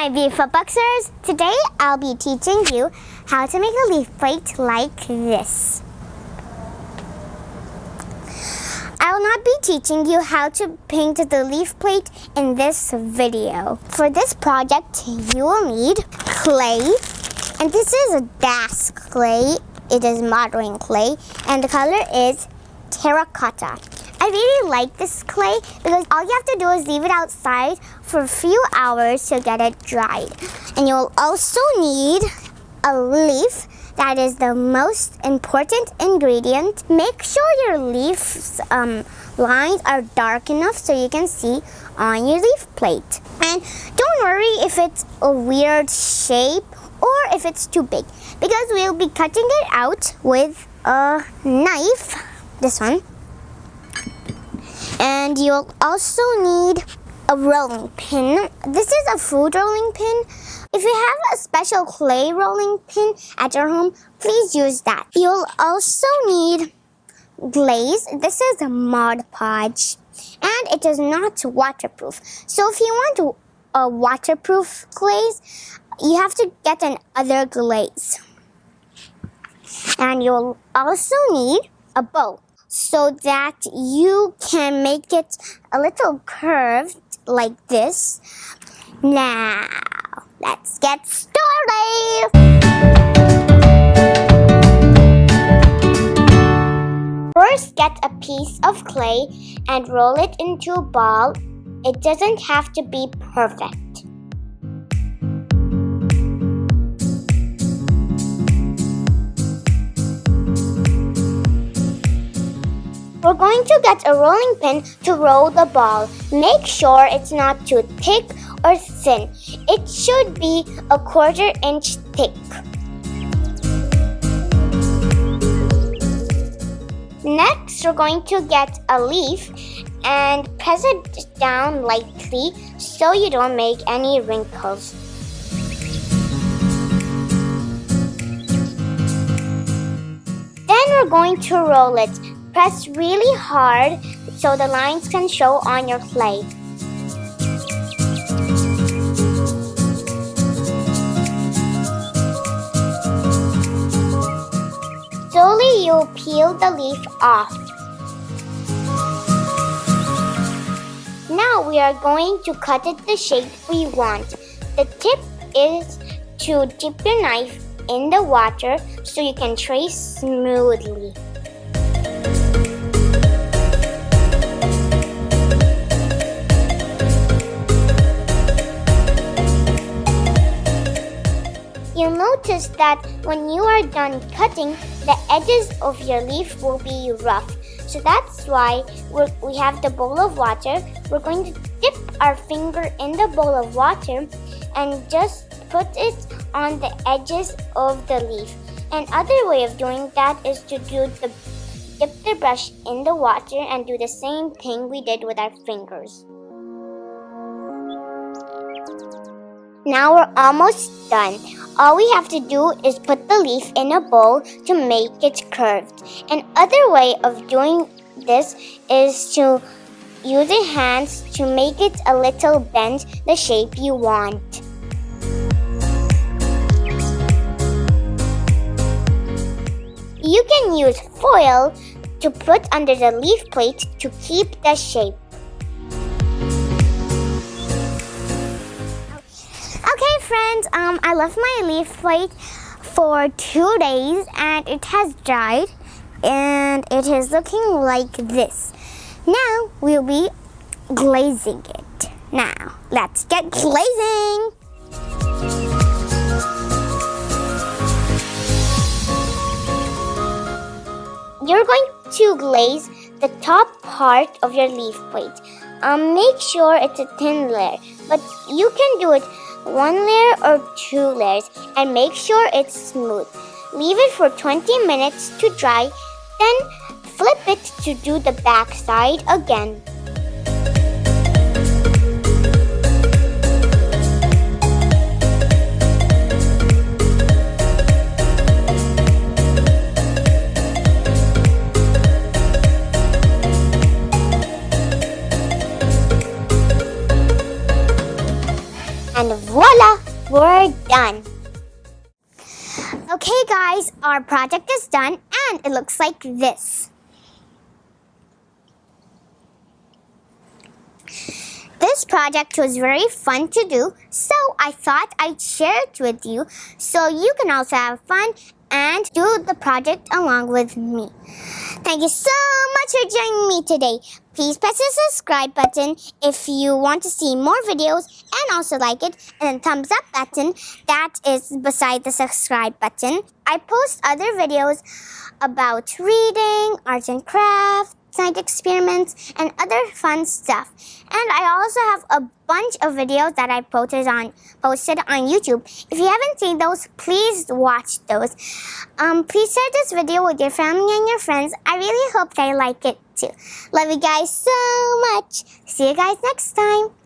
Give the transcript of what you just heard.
my beautiful booksters. Today I'll be teaching you how to make a leaf plate like this. I will not be teaching you how to paint the leaf plate in this video. For this project, you will need clay, and this is a DAS clay. It is modeling clay, and the color is terracotta. I really like this clay because all you have to do is leave it outside for a few hours to get it dried. And you'll also need a leaf. That is the most important ingredient. Make sure your leaf's lines are dark enough so you can see on your leaf plate. And don't worry if it's a weird shape or if it's too big, because we'll be cutting it out with a knife, this one. And you'll also need a rolling pin. This is a food rolling pin. If you have a special clay rolling pin at your home, please use that. You'll also need glaze. This is a Mod Podge, and it is not waterproof. So if you want a waterproof glaze, you have to get another glaze. And you'll also need a bowl, so that you can make it a little curved like this. Now, let's get started! First, get a piece of clay and roll it into a ball. It doesn't have to be perfect. We're going to get a rolling pin to roll the ball. Make sure it's not too thick or thin. It should be a 1/4 inch thick. Next, we're going to get a leaf and press it down lightly so you don't make any wrinkles. Then we're going to roll it. Press really hard so the lines can show on your clay. Slowly you'll peel the leaf off. Now we are going to cut it the shape we want. The tip is to dip your knife in the water so you can trace smoothly. You'll notice that when you are done cutting, the edges of your leaf will be rough. So that's why we have the bowl of water. We're going to dip our finger in the bowl of water and just put it on the edges of the leaf. Another way of doing that is to dip the brush in the water and do the same thing we did with our fingers. Now we're almost done. All we have to do is put the leaf in a bowl to make it curved. Another way of doing this is to use your hands to make it a little bend the shape you want. You can use foil to put under the leaf plate to keep the shape. Okay friends, I left my leaf plate for 2 days and it has dried and it is looking like this. Now we'll be glazing it. Now let's get glazing! You're going to glaze the top part of your leaf plate. Make sure it's a thin layer, but you can do it 1 layer or 2 layers and make sure it's smooth. Leave it for 20 minutes to dry, then flip it to do the back side again. And voila, we're done. Okay guys, our project is done and it looks like this. This project was very fun to do, so I thought I'd share it with you so you can also have fun and do the project along with me. Thank you so much for joining me today. Please press the subscribe button if you want to see more videos and also like it, and the thumbs up button that is beside the subscribe button. I post other videos about reading, arts and crafts, science experiments, and other fun stuff. And I also have a bunch of videos that I posted on YouTube. If you haven't seen those, please watch those. Please share this video with your family and your friends. I really hope they like it too. Love you guys so much. See you guys next time.